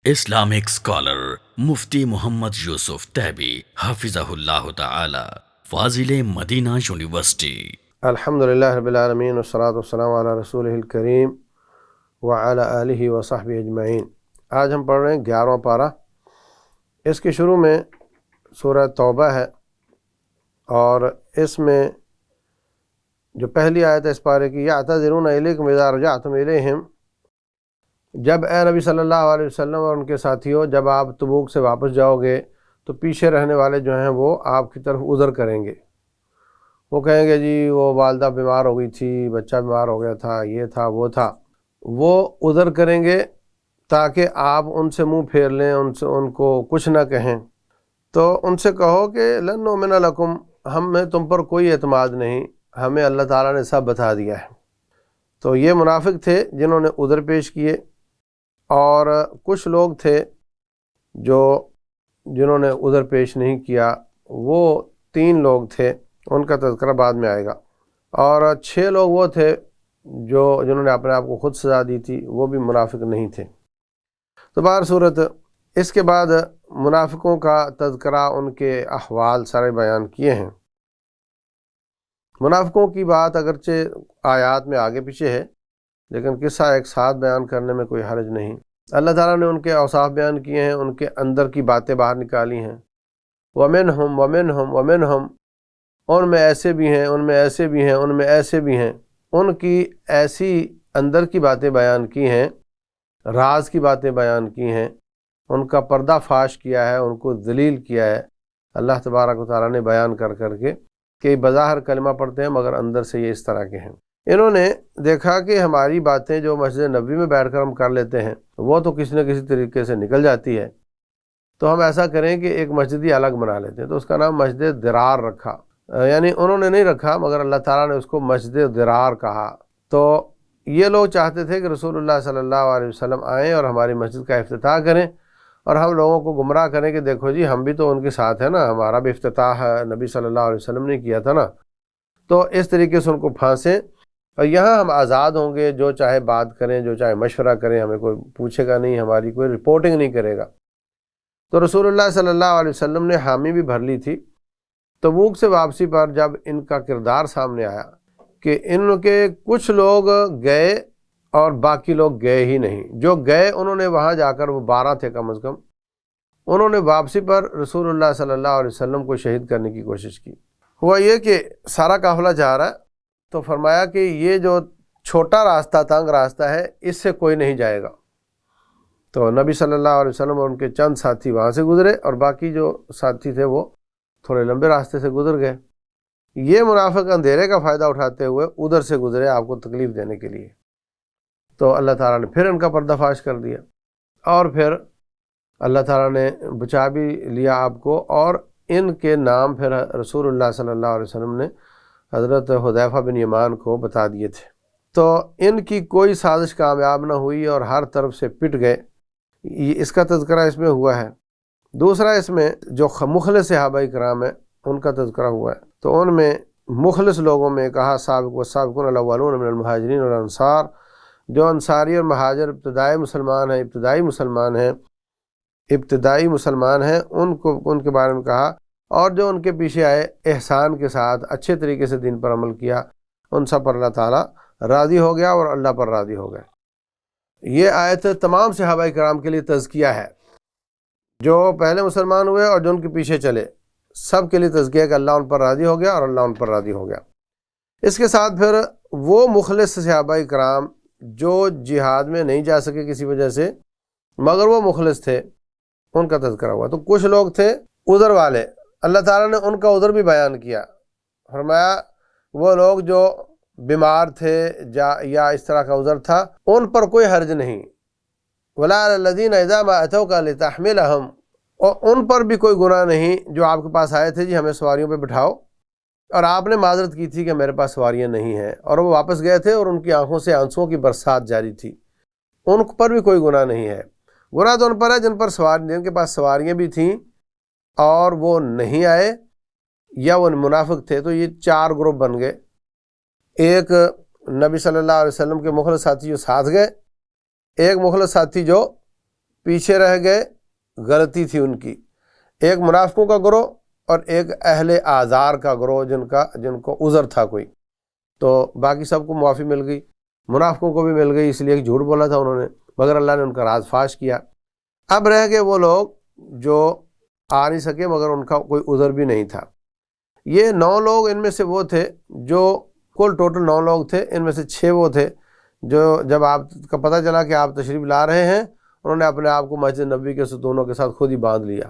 Islamic scholar مفتی محمد یوسف تیبی حفظہ اللہ تعالی، فاضل Medina university. الحمدللہ رب العالمین والصلاة والسلام علی رسولہ الکریم وعلی آلہ وصحبہ اجمعین۔ آج ہم پڑھ رہے ہیں 11واں پارہ۔ اس کے شروع میں سورہ توبہ ہے، اور اس میں جو پہلی آیت ہے اس پارے کی، یعتذرون الیکم اذا رجعتم الیہم، جب اے نبی صلی اللہ علیہ وسلم اور ان کے ساتھیوں جب آپ تبوک سے واپس جاؤ گے تو پیچھے رہنے والے جو ہیں وہ آپ کی طرف عذر کریں گے۔ وہ کہیں گے جی وہ والدہ بیمار ہو گئی تھی، بچہ بیمار ہو گیا تھا، یہ تھا وہ تھا۔ وہ عذر کریں گے تاکہ آپ ان سے منہ پھیر لیں، ان کو کچھ نہ کہیں۔ تو ان سے کہو کہ لن نؤمن لکم، ہمیں تم پر کوئی اعتماد نہیں، ہمیں اللہ تعالیٰ نے سب بتا دیا ہے۔ تو یہ منافق تھے جنہوں نے عذر پیش کیے، اور کچھ لوگ تھے جنہوں نے عذر پیش نہیں کیا۔ وہ 3 لوگ تھے، ان کا تذکرہ بعد میں آئے گا، اور 6 لوگ وہ تھے جنہوں نے اپنے آپ کو خود سزا دی تھی، وہ بھی منافق نہیں تھے۔ تو بہر صورت اس کے بعد منافقوں کا تذکرہ، ان کے احوال سارے بیان کیے ہیں۔ منافقوں کی بات اگرچہ آیات میں آگے پیچھے ہے، لیکن قصہ ایک ساتھ بیان کرنے میں کوئی حرج نہیں۔ اللہ تعالیٰ نے ان کے اوصاف بیان کیے ہیں، ان کے اندر کی باتیں باہر نکالی ہیں۔ وَمِنْهُمْ وَمِنْهُمْ وَمِنْهُمْ، ان میں ایسے بھی ہیں، ان میں ایسے بھی ہیں، ان میں ایسے بھی ہیں۔ ان کی ایسی اندر کی باتیں بیان کی ہیں، راز کی باتیں بیان کی ہیں، ان کا پردہ فاش کیا ہے، ان کو ذلیل کیا ہے اللہ تبارک و تعالیٰ نے بیان کر کے کہ بظاہر کلمہ پڑھتے ہیں مگر اندر سے یہ اس طرح کے ہیں۔ انہوں نے دیکھا کہ ہماری باتیں جو مسجد نبوی میں بیٹھ کر ہم کر لیتے ہیں وہ تو کسی نہ کسی طریقے سے نکل جاتی ہے، تو ہم ایسا کریں کہ ایک مسجد ہی الگ بنا لیتے ہیں۔ تو اس کا نام مسجد درار رکھا، یعنی انہوں نے نہیں رکھا مگر اللہ تعالیٰ نے اس کو مسجد درار کہا۔ تو یہ لوگ چاہتے تھے کہ رسول اللہ صلی اللہ علیہ وسلم آئیں اور ہماری مسجد کا افتتاح کریں، اور ہم لوگوں کو گمراہ کریں کہ دیکھو جی ہم بھی تو ان کے ساتھ ہیں نا، ہمارا بھی افتتاح نبی صلی اللہ علیہ وسلم نے کیا تھا نا۔ تو اس طریقے سے ان کو پھانسیں، اور یہاں ہم آزاد ہوں گے، جو چاہے بات کریں، جو چاہے مشورہ کریں، ہمیں کوئی پوچھے گا نہیں، ہماری کوئی رپورٹنگ نہیں کرے گا۔ تو رسول اللہ صلی اللہ علیہ وسلم نے حامی بھی بھر لی تھی۔ تبوک سے واپسی پر جب ان کا کردار سامنے آیا کہ ان کے کچھ لوگ گئے اور باقی لوگ گئے ہی نہیں، جو گئے انہوں نے وہاں جا کر، وہ 12 تھے کم از کم، انہوں نے واپسی پر رسول اللہ صلی اللہ علیہ وسلم کو شہید کرنے کی کوشش کی۔ ہوا یہ کہ سارا قافلہ جا رہا ہے، تو فرمایا کہ یہ جو چھوٹا راستہ، تنگ راستہ ہے، اس سے کوئی نہیں جائے گا۔ تو نبی صلی اللہ علیہ وسلم اور ان کے چند ساتھی وہاں سے گزرے، اور باقی جو ساتھی تھے وہ تھوڑے لمبے راستے سے گزر گئے۔ یہ منافق اندھیرے کا فائدہ اٹھاتے ہوئے ادھر سے گزرے آپ کو تکلیف دینے کے لیے۔ تو اللہ تعالیٰ نے پھر ان کا پردہ فاش کر دیا، اور پھر اللہ تعالیٰ نے بچا بھی لیا آپ کو، اور ان کے نام پھر رسول اللہ صلی اللہ علیہ وسلم نے حضرت حذیفہ بن یمان کو بتا دیے تھے۔ تو ان کی کوئی سازش کامیاب نہ ہوئی اور ہر طرف سے پٹ گئے۔ اس کا تذکرہ اس میں ہوا ہے۔ دوسرا اس میں جو مخلص صحابہ کرام ہیں ان کا تذکرہ ہوا ہے۔ تو ان میں مخلص لوگوں میں کہا سابق والسابقون الاولون من المہاجرین والانصار، جو انصاری اور مہاجر ابتدائی مسلمان ہیں ان کے بارے میں کہا، اور جو ان کے پیچھے آئے احسان کے ساتھ اچھے طریقے سے دین پر عمل کیا، ان سب پر اللہ تعالیٰ راضی ہو گیا اور اللہ پر راضی ہو گئے۔ یہ آیت تمام صحابہ کرام کے لیے تزکیہ ہے، جو پہلے مسلمان ہوئے اور جو ان کے پیچھے چلے، سب کے لیے تزکیہ کہ اللہ ان پر راضی ہو گیا اور اللہ ان پر راضی ہو گیا۔ اس کے ساتھ پھر وہ مخلص صحابہ کرام جو جہاد میں نہیں جا سکے کسی وجہ سے مگر وہ مخلص تھے، ان کا تذکرہ ہوا۔ تو کچھ لوگ تھے عذر والے، اللہ تعالیٰ نے ان کا عذر بھی بیان کیا۔ فرمایا وہ لوگ جو بیمار تھے یا اس طرح کا عذر تھا، ان پر کوئی حرج نہیں۔ وَلَا عَلَى الَّذِينَ إِذَا مَا أَتَوْكَ لِتَحْمِلَهُمْ، اور ان پر بھی کوئی گناہ نہیں جو آپ کے پاس آئے تھے جی ہمیں سواریوں پہ بٹھاؤ، اور آپ نے معذرت کی تھی کہ میرے پاس سواریاں نہیں ہیں، اور وہ واپس گئے تھے اور ان کی آنکھوں سے آنسوؤں کی برسات جاری تھی، ان پر بھی کوئی گناہ نہیں ہے۔ گناہ تو ان پر ہے جن کے پاس سواریاں بھی تھیں اور وہ نہیں آئے، یا وہ منافق تھے۔ تو یہ 4 گروپ بن گئے۔ ایک نبی صلی اللہ علیہ وسلم کے مخلص ساتھی جو ساتھ گئے، ایک مخلص ساتھی جو پیچھے رہ گئے، غلطی تھی ان کی، ایک منافقوں کا گروہ اور ایک اہل آزار کا گروہ جن کو عذر تھا کوئی، تو باقی سب کو معافی مل گئی، منافقوں کو بھی مل گئی، اس لیے جھوٹ بولا تھا انہوں نے، مگر اللہ نے ان کا راز فاش کیا۔ اب رہ گئے وہ لوگ جو آ نہیں سکے مگر ان کا کوئی عذر بھی نہیں تھا۔ یہ 9 لوگ ان میں سے وہ تھے جو کل ٹوٹل 9 لوگ تھے، ان میں سے 6 وہ تھے جو جب آپ کا پتہ چلا کہ آپ تشریف لا رہے ہیں، انہوں نے اپنے آپ کو مسجد نبوی کے ستونوں کے ساتھ خود ہی باندھ لیا،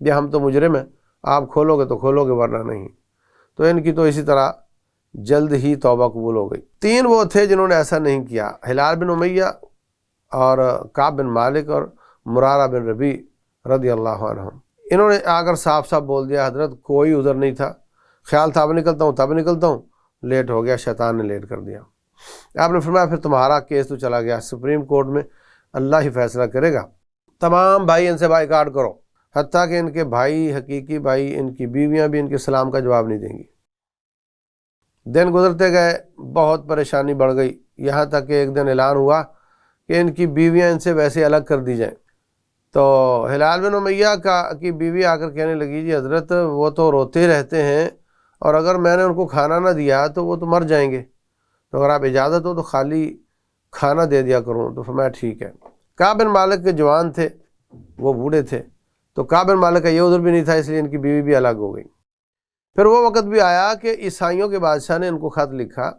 یہ ہم تو مجرم ہیں، آپ کھولو گے تو کھولو گے ورنہ نہیں۔ تو ان کی تو اسی طرح جلد ہی توبہ قبول ہو گئی۔ 3 وہ تھے جنہوں نے ایسا نہیں کیا، ہلال بن امیہ اور کعب بن مالک اور مرارہ بن ربیع رضی اللہ عنہم۔ انہوں نے آ کر صاف صاف بول دیا حضرت کوئی عذر نہیں تھا، خیال تھا اب نکلتا ہوں تب نکلتا ہوں، لیٹ ہو گیا، شیطان نے لیٹ کر دیا۔ آپ نے فرمایا پھر تمہارا کیس تو چلا گیا سپریم کورٹ میں، اللہ ہی فیصلہ کرے گا، تمام بھائی ان سے بائیکاٹ کرو، حتیٰ کہ ان کے بھائی، حقیقی بھائی، ان کی بیویاں بھی ان کے سلام کا جواب نہیں دیں گی۔ دن گزرتے گئے، بہت پریشانی بڑھ گئی، یہاں تک کہ ایک دن اعلان ہوا کہ ان کی بیویاں ان سے ویسے الگ کر دی جائیں۔ تو ہلال بن امیہ کی بیوی آ کر کہنے لگی جی حضرت وہ تو روتے رہتے ہیں اور اگر میں نے ان کو کھانا نہ دیا تو وہ تو مر جائیں گے، تو اگر آپ اجازت ہو تو خالی کھانا دے دیا کروں۔ تو فرمایا ٹھیک ہے۔ کعب بن مالک کے جوان تھے، وہ بوڑھے تھے، تو کعب بن مالک کا یہ عذر بھی نہیں تھا، اس لیے ان کی بیوی بھی الگ ہو گئی۔ پھر وہ وقت بھی آیا کہ عیسائیوں کے بادشاہ نے ان کو خط لکھا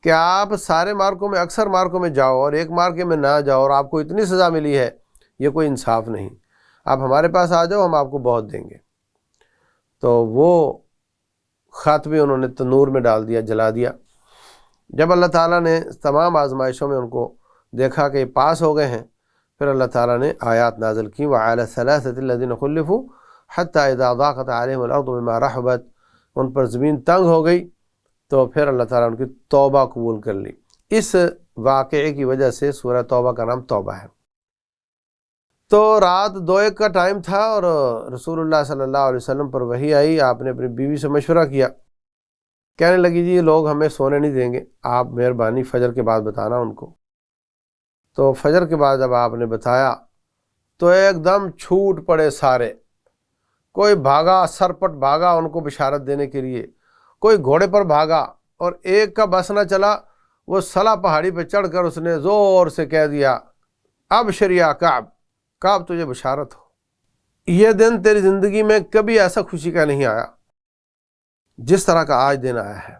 کہ آپ سارے مارکوں میں، اکثر مارکوں میں جاؤ اور ایک مارکے میں نہ جاؤ، اور آپ کو اتنی سزا ملی ہے، یہ کوئی انصاف نہیں، آپ ہمارے پاس آ جاؤ، ہم آپ کو بہت دیں گے۔ تو وہ خط بھی انہوں نے تنور میں ڈال دیا، جلا دیا۔ جب اللہ تعالیٰ نے تمام آزمائشوں میں ان کو دیکھا کہ یہ پاس ہو گئے ہیں، پھر اللہ تعالیٰ نے آیات نازل کی وَعَلَى الثَّلَاثَةِ الَّذِينَ خُلِّفُوا حَتَّى إِذَا ضَاقَتْ عَلَيْهِمُ الْأَرْضُ بِمَا رَحُبَتْ، ان پر زمین تنگ ہو گئی تو پھر اللہ تعالیٰ نے ان کی توبہ قبول کر لی۔ اس واقعے کی وجہ سے سورہ توبہ کا نام توبہ ہے۔ تو رات 2:01 کا ٹائم تھا اور رسول اللہ صلی اللہ علیہ وسلم پر وحی آئی، آپ نے اپنی بیوی سے مشورہ کیا، کہنے لگی جی یہ لوگ ہمیں سونے نہیں دیں گے، آپ مہربانی فجر کے بعد بتانا ان کو۔ تو فجر کے بعد جب آپ نے بتایا تو ایک دم چھوٹ پڑے سارے، کوئی بھاگا، سرپٹ بھاگا ان کو بشارت دینے کے لیے، کوئی گھوڑے پر بھاگا، اور ایک کا بس نہ چلا، وہ صلا پہاڑی پہ چڑھ کر اس نے زور سے کہہ دیا ابشر یا کعب، کعب تجھے بشارت ہو، یہ دن تیری زندگی میں کبھی ایسا خوشی کا نہیں آیا جس طرح کا آج دن آیا ہے۔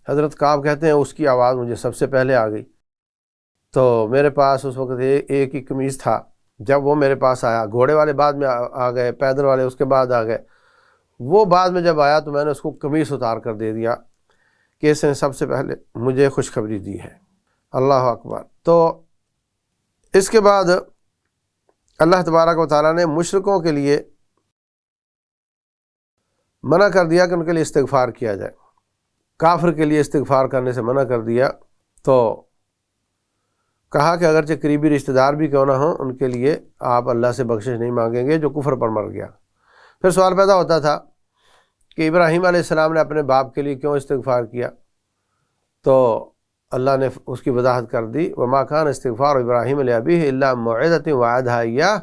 حضرت کعب کہتے ہیں اس کی آواز مجھے سب سے پہلے آ گئی، تو میرے پاس اس وقت ایک ہی قمیص تھا، جب وہ میرے پاس آیا، گھوڑے والے بعد میں آ گئے، پیدل والے اس کے بعد آ گئے، وہ بعد میں جب آیا تو میں نے اس کو قمیص اتار کر دے دیا کہ اس نے سب سے پہلے مجھے خوشخبری دی ہے۔ اللہ اکبر۔ تو اس کے بعد اللہ تبارک و تعالیٰ نے مشرکوں کے لیے منع کر دیا کہ ان کے لیے استغفار کیا جائے، کافر کے لیے استغفار کرنے سے منع کر دیا، تو کہا کہ اگرچہ قریبی رشتہ دار بھی کیوں نہ ہوں ان کے لیے آپ اللہ سے بخشش نہیں مانگیں گے جو کفر پر مر گیا۔ پھر سوال پیدا ہوتا تھا کہ ابراہیم علیہ السلام نے اپنے باپ کے لیے کیوں استغفار کیا، تو اللہ نے اس کی وضاحت کر دی وَمَا كَانَ اسْتِغْفَارُ إِبْرَاهِيمَ لِأَبِيهِ إِلَّا مَوْعِدَةٍ وَعَدَهَا إِيَّاهُ،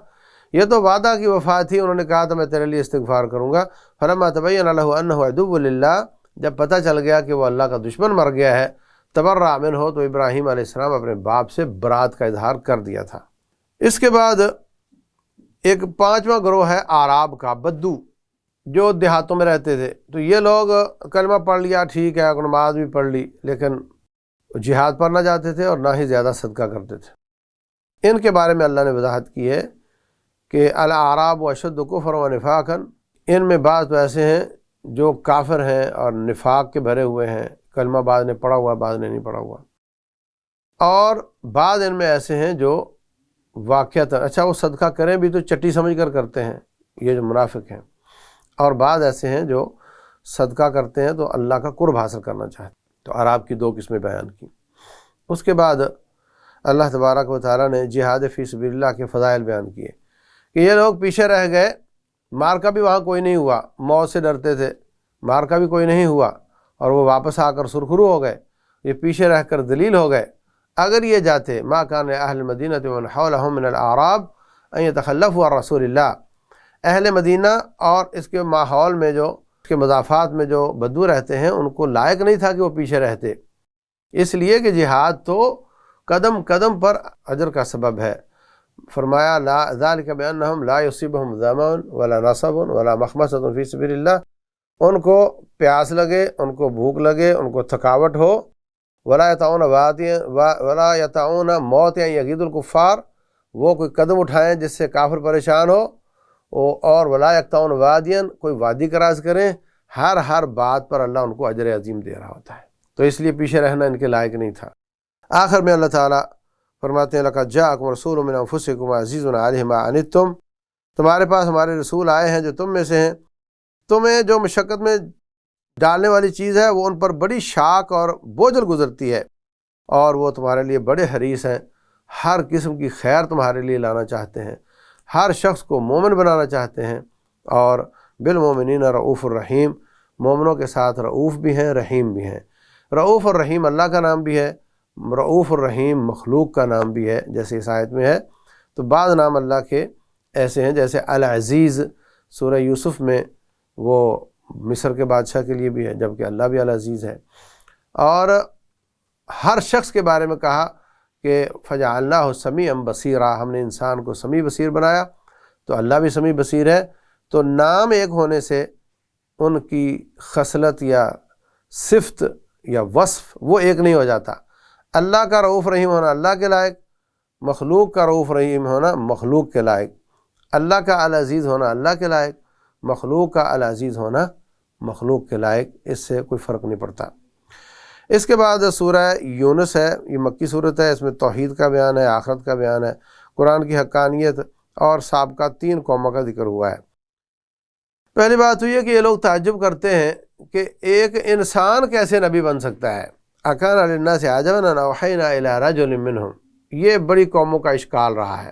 یہ تو وعدہ کی وفا تھی، انہوں نے کہا تھا میں تیرے لیے استغفار کروں گا، فَلَمَّا تَبَيَّنَ لَهُ أَنَّهُ عَدُوٌّ لِلَّهِ، جب پتہ چل گیا کہ وہ اللہ کا دشمن مر گیا ہے، تبرأ منہ، تو ابراہیم علیہ السلام اپنے باپ سے برات کا اظہار کر دیا تھا۔ اس کے بعد ایک 5واں گروہ ہے اعراب کا، بدو، جو دیہاتوں میں رہتے تھے، تو یہ لوگ کلمہ پڑھ لیا ٹھیک ہے، نماز بھی پڑھ لی، لیکن جہاد پر نہ جاتے تھے اور نہ ہی زیادہ صدقہ کرتے تھے۔ ان کے بارے میں اللہ نے وضاحت کی ہے کہ الاعراب اشد کفرا ونفاقا، ان میں بعض تو ایسے ہیں جو کافر ہیں اور نفاق کے بھرے ہوئے ہیں، کلمہ بعض نے پڑھا ہوا بعض نے نہیں پڑھا ہوا، اور بعض ان میں ایسے ہیں جو واقعتاً اچھا وہ صدقہ کریں بھی تو چٹی سمجھ کر کرتے ہیں، یہ جو منافق ہیں، اور بعض ایسے ہیں جو صدقہ کرتے ہیں تو اللہ کا قرب حاصل کرنا چاہتے ہیں۔ تو اعراب کی 2 قسمیں بیان کی۔ اس کے بعد اللہ تبارک و تعالیٰ نے جہاد فی سبیل اللہ کے فضائل بیان کیے کہ یہ لوگ پیچھے رہ گئے، مارکا بھی وہاں کوئی نہیں ہوا، موت سے ڈرتے تھے، مارکا بھی کوئی نہیں ہوا، اور وہ واپس آ کر سرخرو ہو گئے، یہ پیچھے رہ کر ذلیل ہو گئے۔ اگر یہ جاتے ما کان اہل مدینہ ومن حولہم من الاعراب ان یتخلفوا عن رسول اللہ، اہل مدینہ اور اس کے ماحول میں جو اس کے مضافات میں جو بدو رہتے ہیں ان کو لائق نہیں تھا کہ وہ پیچھے رہتے، اس لیے کہ جہاد تو قدم قدم پر اجر کا سبب ہے۔ فرمایا لا ذالک بانہم لا یصیبہم ظمأ ولا نصب ولا مخمصۃ فی سبیل اللہ، ان کو پیاس لگے، ان کو بھوک لگے، ان کو تھکاوٹ ہو، ولا یطعون موطئا یغیظ الکفار، وہ کوئی قدم اٹھائیں جس سے کافر پریشان ہو، اور ولا یقطعون وادیا، کوئی وادی کراس کریں، ہر بات پر اللہ ان کو اجر عظیم دے رہا ہوتا ہے، تو اس لیے پیچھے رہنا ان کے لائق نہیں تھا۔ آخر میں اللہ تعالیٰ فرماتے ہیں لقد جاءکم رسول من انفسکم عزیز علیہ ما عنتم، تمہارے پاس ہمارے رسول آئے ہیں جو تم میں سے ہیں، تمہیں جو مشقت میں ڈالنے والی چیز ہے وہ ان پر بڑی شاق اور بوجھل گزرتی ہے، اور وہ تمہارے لیے بڑے حریص ہیں، ہر قسم کی خیر تمہارے لیے لانا چاہتے ہیں، ہر شخص کو مومن بنانا چاہتے ہیں، اور بالمومنین رؤوف الرحیم، مومنوں کے ساتھ رؤوف بھی ہیں رحیم بھی ہیں۔ رؤوف الرحیم اللہ کا نام بھی ہے، رؤوف الرحیم مخلوق کا نام بھی ہے، جیسے اس آیت میں ہے۔ تو بعض نام اللہ کے ایسے ہیں جیسے العزیز سورہ یوسف میں، وہ مصر کے بادشاہ کے لیے بھی ہے، جبکہ اللہ بھی العزیز ہے۔ اور ہر شخص کے بارے میں کہا کہ فجعلناہ سمیعا بصیرا، ہم نے انسان کو سمیع بصیر بنایا، تو اللہ بھی سمیع بصیر ہے۔ تو نام ایک ہونے سے ان کی خصلت یا صفت یا وصف وہ ایک نہیں ہو جاتا۔ اللہ کا رؤوف رحیم ہونا اللہ کے لائق، مخلوق کا رؤوف رحیم ہونا مخلوق کے لائق، اللہ کا العزیز ہونا اللہ کے لائق، مخلوق کا العزیز ہونا مخلوق کے لائق، اس سے کوئی فرق نہیں پڑتا۔ اس کے بعد سورہ یونس ہے، یہ مکی صورت ہے، اس میں توحید کا بیان ہے، آخرت کا بیان ہے، قرآن کی حقانیت اور سابقہ 3 قوموں کا ذکر ہوا ہے۔ پہلی بات تو یہ کہ یہ لوگ تعجب کرتے ہیں کہ ایک انسان کیسے نبی بن سکتا ہے، اکان للناس عجبا ان اوحینا الی رجل منہم، یہ بڑی قوموں کا اشکال رہا ہے۔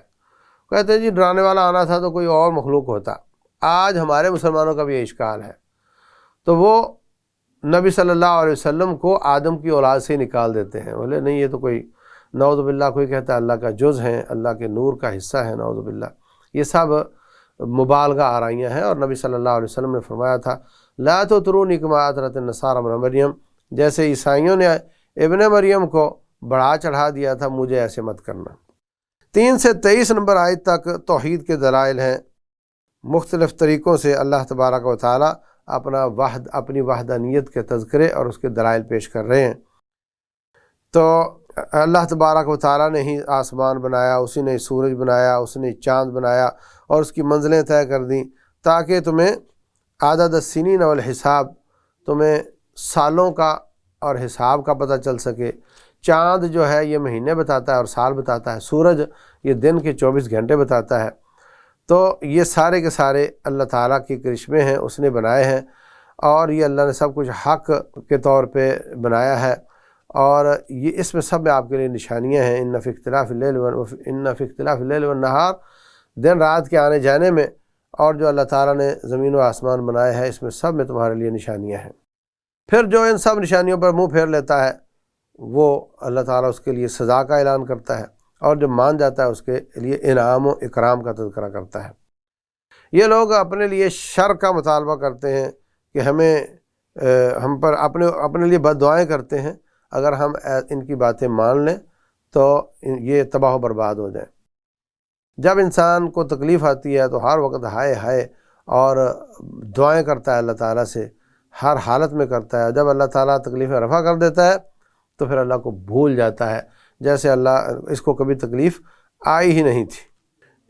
کہتے ہیں جی ڈرانے والا آنا تھا تو کوئی اور مخلوق ہوتا، آج ہمارے مسلمانوں کا بھی یہ اشکال ہے۔ تو وہ نبی صلی اللہ علیہ وسلم کو آدم کی اولاد سے ہی نکال دیتے ہیں، بولے نہیں یہ تو کوئی نعوذ باللہ، کوئی کہتا ہے اللہ کا جز ہیں، اللہ کے نور کا حصہ ہے، نعوذ باللہ۔ یہ سب مبالغہ آرائیاں ہیں، اور نبی صلی اللہ علیہ وسلم نے فرمایا تھا لا تطرونی کما اطرت النصارى ابن مریم، جیسے عیسائیوں نے ابن مریم کو بڑھا چڑھا دیا تھا، مجھے ایسے مت کرنا۔ 3 سے 23 نمبر آیت تک توحید کے دلائل ہیں، مختلف طریقوں سے اللہ تبارک و تعالی اپنی وحدانیت کے تذکرے اور اس کے دلائل پیش کر رہے ہیں۔ تو اللہ تبارک و تعالی نے ہی آسمان بنایا، اسی نے سورج بنایا، اس نے چاند بنایا اور اس کی منزلیں طے کر دیں تاکہ تمہیں عدد السنین والحساب، تمہیں سالوں کا اور حساب کا پتہ چل سکے۔ چاند جو ہے یہ مہینے بتاتا ہے اور سال بتاتا ہے، سورج یہ دن کے 24 گھنٹے بتاتا ہے۔ تو یہ سارے کے سارے اللہ تعالیٰ کے کرشمے ہیں، اس نے بنائے ہیں، اور یہ اللہ نے سب کچھ حق کے طور پہ بنایا ہے، اور یہ اس میں سب میں آپ کے لیے نشانیاں ہیں۔ ان فی اختلاف اللیل والنہار، دن رات کے آنے جانے میں، اور جو اللہ تعالیٰ نے زمین و آسمان بنائے ہیں اس میں سب میں تمہارے لیے نشانیاں ہیں۔ پھر جو ان سب نشانیوں پر منہ پھیر لیتا ہے وہ اللہ تعالیٰ اس کے لیے سزا کا اعلان کرتا ہے، اور جو مان جاتا ہے اس کے لیے انعام و اکرام کا تذکرہ کرتا ہے۔ یہ لوگ اپنے لیے شر کا مطالبہ کرتے ہیں کہ ہم پر اپنے لیے بد دعائیں کرتے ہیں، اگر ہم ان کی باتیں مان لیں تو یہ تباہ و برباد ہو جائیں۔ جب انسان کو تکلیف آتی ہے تو ہر وقت ہائے ہائے اور دعائیں کرتا ہے اللہ تعالیٰ سے، ہر حالت میں کرتا ہے۔ جب اللہ تعالیٰ تکلیفیں رفع کر دیتا ہے تو پھر اللہ کو بھول جاتا ہے، جیسے اللہ اس کو کبھی تکلیف آئی ہی نہیں تھی۔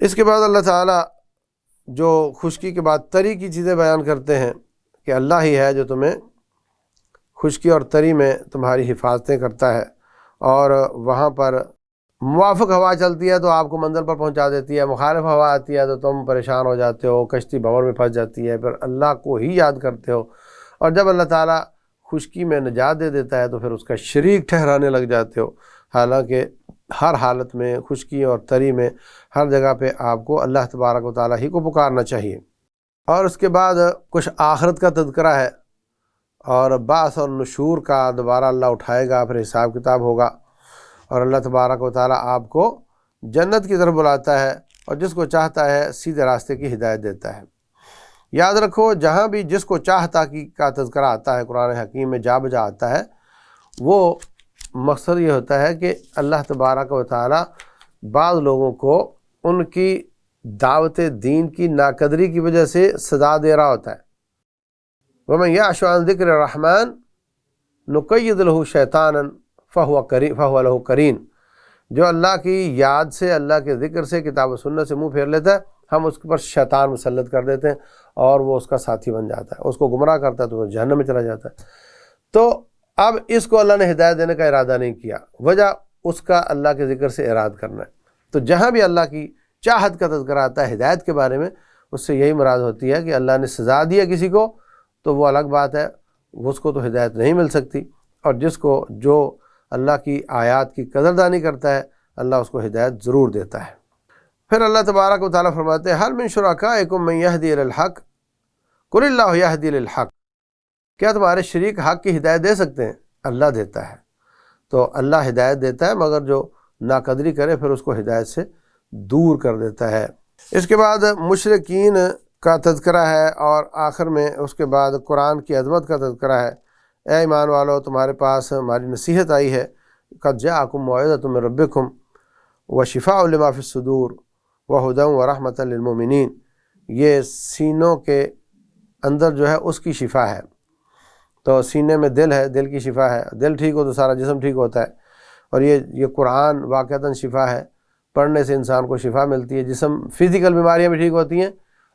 اس کے بعد اللہ تعالیٰ جو خشکی کے بعد تری کی چیزیں بیان کرتے ہیں کہ اللہ ہی ہے جو تمہیں خشکی اور تری میں تمہاری حفاظتیں کرتا ہے، اور وہاں پر موافق ہوا چلتی ہے تو آپ کو منزل پر پہنچا دیتی ہے، مخالف ہوا آتی ہے تو تم پریشان ہو جاتے ہو، کشتی بھنور میں پھنس جاتی ہے، پھر اللہ کو ہی یاد کرتے ہو، اور جب اللہ تعالیٰ خشکی میں نجات دے دیتا ہے تو پھر اس کا شریک ٹھہرانے لگ جاتے ہو۔ حالانکہ ہر حالت میں، خشکی اور تری میں، ہر جگہ پہ آپ کو اللہ تبارک و تعالیٰ ہی کو پکارنا چاہیے۔ اور اس کے بعد کچھ آخرت کا تذکرہ ہے، اور بعث اور نشور کا، دوبارہ اللہ اٹھائے گا، پھر حساب کتاب ہوگا، اور اللہ تبارک و تعالیٰ آپ کو جنت کی طرف بلاتا ہے اور جس کو چاہتا ہے سیدھے راستے کی ہدایت دیتا ہے۔ یاد رکھو، جہاں بھی جس کو چاہتا کا تذکرہ آتا ہے قرآن حکیم میں، جا بجا آتا ہے، وہ مقصد یہ ہوتا ہے کہ اللہ تبارک و تعالیٰ بعض لوگوں کو ان کی دعوت دین کی ناقدری کی وجہ سے سزا دے رہا ہوتا ہے۔ وَمَن يَعْشُ عَن ذِكْرِ الرَّحْمَٰنِ نُقَيِّضْ لَهُ شَيْطَانًا فَهُوَ لَهُ قَرِينٌ، جو اللہ کی یاد سے، اللہ کے ذکر سے، کتاب و سنت سے منہ پھیر لیتا ہے، ہم اس پر شیطان مسلط کر دیتے ہیں اور وہ اس کا ساتھی بن جاتا ہے، اس کو گمراہ کرتا ہے تو وہ جہنم میں چلا جاتا ہے۔ تو اب اس کو اللہ نے ہدایت دینے کا ارادہ نہیں کیا، وجہ اس کا اللہ کے ذکر سے اراد کرنا ہے۔ تو جہاں بھی اللہ کی چاہت کا تذکرہ آتا ہے ہدایت کے بارے میں، اس سے یہی مراد ہوتی ہے کہ اللہ نے سزا دیا کسی کو تو وہ الگ بات ہے، اس کو تو ہدایت نہیں مل سکتی، اور جس کو جو اللہ کی آیات کی قدردانی کرتا ہے اللہ اس کو ہدایت ضرور دیتا ہے۔ پھر اللہ تبارک و تعالیٰ فرماتے ہیں، هل من شرکائکم من یہدی الی الحق قل اللہ یہدی للحق، کیا تمہارے شریک حق کی ہدایت دے سکتے ہیں؟ اللہ دیتا ہے۔ تو اللہ ہدایت دیتا ہے، مگر جو ناقدری کرے پھر اس کو ہدایت سے دور کر دیتا ہے۔ اس کے بعد مشرکین کا تذکرہ ہے، اور آخر میں اس کے بعد قرآن کی عظمت کا تذکرہ ہے۔ اے ایمان والو، تمہارے پاس ہماری نصیحت آئی ہے، قد جاءکم موعظۃ من ربکم وشفاء لما فی الصدور وہدی ورحمۃ للمؤمنین، یہ سینوں کے اندر جو ہے اس کی شفا ہے۔ تو سینے میں دل ہے، دل کی شفا ہے، دل ٹھیک ہو تو سارا جسم ٹھیک ہوتا ہے، اور یہ قرآن واقعتاً شفا ہے، پڑھنے سے انسان کو شفا ملتی ہے، جسم فزیکل بیماریاں بھی ٹھیک ہوتی ہیں،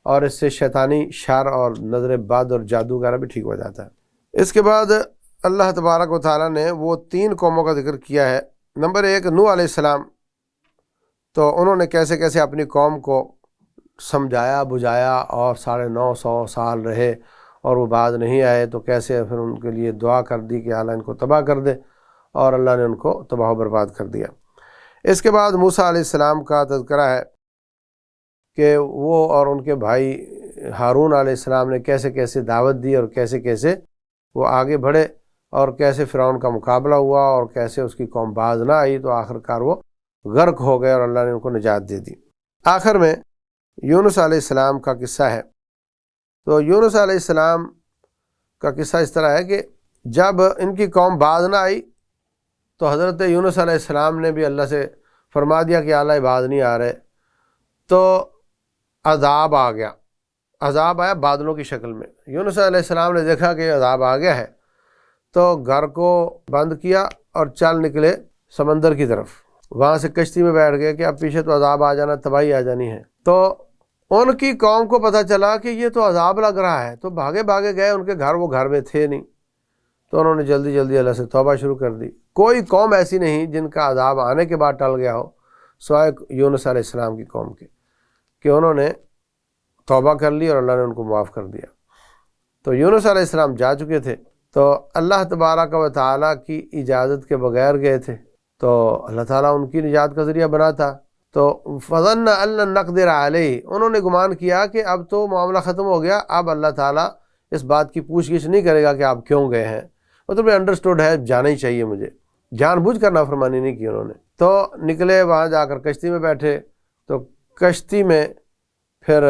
اور اس سے شیطانی شر اور نظر بد اور جادو وغیرہ بھی ٹھیک ہو جاتا ہے۔ اس کے بعد اللہ تبارک و تعالیٰ نے وہ 3 قوموں کا ذکر کیا ہے۔ نمبر 1 نوح علیہ السلام، تو انہوں نے کیسے کیسے اپنی قوم کو سمجھایا بجھایا اور 950 سال رہے اور وہ بعد نہیں آئے، تو کیسے پھر ان کے لیے دعا کر دی کہ اللہ ان کو تباہ کر دے، اور اللہ نے ان کو تباہ و برباد کر دیا۔ اس کے بعد موسیٰ علیہ السلام کا تذکرہ ہے کہ وہ اور ان کے بھائی ہارون علیہ السلام نے کیسے کیسے دعوت دی اور کیسے کیسے وہ آگے بڑھے، اور کیسے فرعون کا مقابلہ ہوا اور کیسے اس کی قوم باز نہ آئی، تو آخر کار وہ غرق ہو گئے اور اللہ نے ان کو نجات دے دی۔ آخر میں یونس علیہ السلام کا قصہ ہے۔ تو یونس علیہ السلام کا قصہ اس طرح ہے کہ جب ان کی قوم باز نہ آئی تو حضرت یونس علیہ السلام نے بھی اللہ سے فرما دیا کہ اللہ باز نہیں آ رہے، تو عذاب آ گیا۔ عذاب آیا بادلوں کی شکل میں۔ یونس علیہ السلام نے دیکھا کہ عذاب آ گیا ہے، تو گھر کو بند کیا اور چل نکلے سمندر کی طرف۔ وہاں سے کشتی میں بیٹھ گئے کہ اب پیچھے تو عذاب آ جانا، تباہی آ جانی ہے۔ تو ان کی قوم کو پتہ چلا کہ یہ تو عذاب لگ رہا ہے، تو بھاگے بھاگے گئے ان کے گھر، وہ گھر میں تھے نہیں، تو انہوں نے جلدی جلدی اللہ سے توبہ شروع کر دی۔ کوئی قوم ایسی نہیں جن کا عذاب آنے کے بعد ٹل گیا ہو سوائے یونس علیہ السلام کی قوم کے، کہ انہوں نے توبہ کر لی اور اللہ نے ان کو معاف کر دیا۔ تو یونس علیہ السلام جا چکے تھے، تو اللہ تبارک و تعالیٰ کی اجازت کے بغیر گئے تھے، تو اللہ تعالیٰ ان کی نجات کا ذریعہ بنا تھا۔ تو فظن ان لن نقدر علیہ، انہوں نے گمان کیا کہ اب تو معاملہ ختم ہو گیا، اب اللہ تعالیٰ اس بات کی پوچھ گچھ نہیں کرے گا کہ آپ کیوں گئے ہیں، مطلب انڈرسٹوڈ ہے، جانا ہی چاہیے مجھے، جان بوجھ کر نافرمانی نہیں کی انہوں نے۔ تو نکلے، وہاں جا کر کشتی میں بیٹھے، تو کشتی میں پھر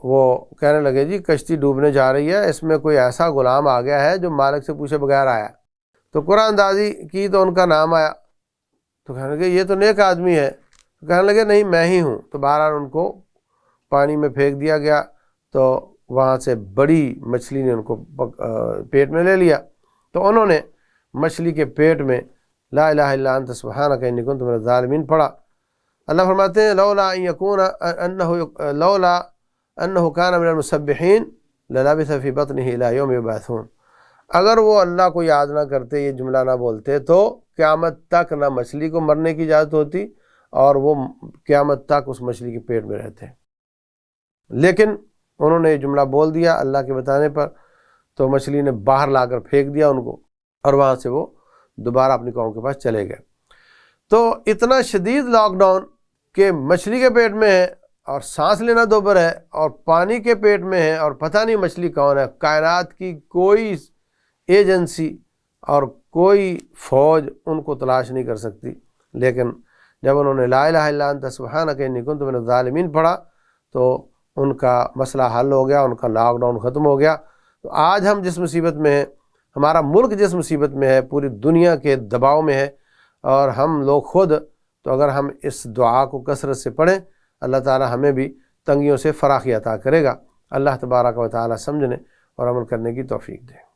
وہ کہنے لگے جی کشتی ڈوبنے جا رہی ہے، اس میں کوئی ایسا غلام آ گیا ہے جو مالک سے پوچھے بغیر آیا۔ تو قرآن اندازی کی تو ان کا نام آیا، تو کہنے لگے یہ تو نیک آدمی ہے، تو کہنے لگے نہیں میں ہی ہوں۔ تو بہرحال ان کو پانی میں پھینک دیا گیا، تو وہاں سے بڑی مچھلی نے ان کو پیٹ میں لے لیا، تو انہوں نے مچھلی کے پیٹ میں لا الہ الا انت سبحانک انی کنت من الظالمین پڑھا۔ اللہ فرماتے ہیں لولا ان یکون لولا انہ کان من المسبحین للبث فی بطنہ الی یوم یبعثون، اگر وہ اللہ کو یاد نہ کرتے، یہ جملہ نہ بولتے، تو قیامت تک نہ مچھلی کو مرنے کی اجازت ہوتی اور وہ قیامت تک اس مچھلی کے پیٹ میں رہتے۔ لیکن انہوں نے یہ جملہ بول دیا اللہ کے بتانے پر، تو مچھلی نے باہر لا کر پھینک دیا ان کو، اور وہاں سے وہ دوبارہ اپنی قوم کے پاس چلے گئے۔ تو اتنا شدید لاک ڈاؤن کہ مچھلی کے پیٹ میں ہے اور سانس لینا دوبر ہے اور پانی کے پیٹ میں ہے اور پتہ نہیں مچھلی کون ہے، کائنات کی کوئی ایجنسی اور کوئی فوج ان کو تلاش نہیں کر سکتی، لیکن جب انہوں نے لا الہ الا انت سبحانک انی کنت من الظالمین پڑھا تو ان کا مسئلہ حل ہو گیا، ان کا لاک ڈاؤن ختم ہو گیا۔ تو آج ہم جس مصیبت میں ہیں، ہمارا ملک جس مصیبت میں ہے، پوری دنیا کے دباؤ میں ہے، اور ہم لوگ خود، تو اگر ہم اس دعا کو کثرت سے پڑھیں اللہ تعالی ہمیں بھی تنگیوں سے فراخی عطا کرے گا۔ اللہ تبارک و تعالی سمجھنے اور عمل کرنے کی توفیق دے۔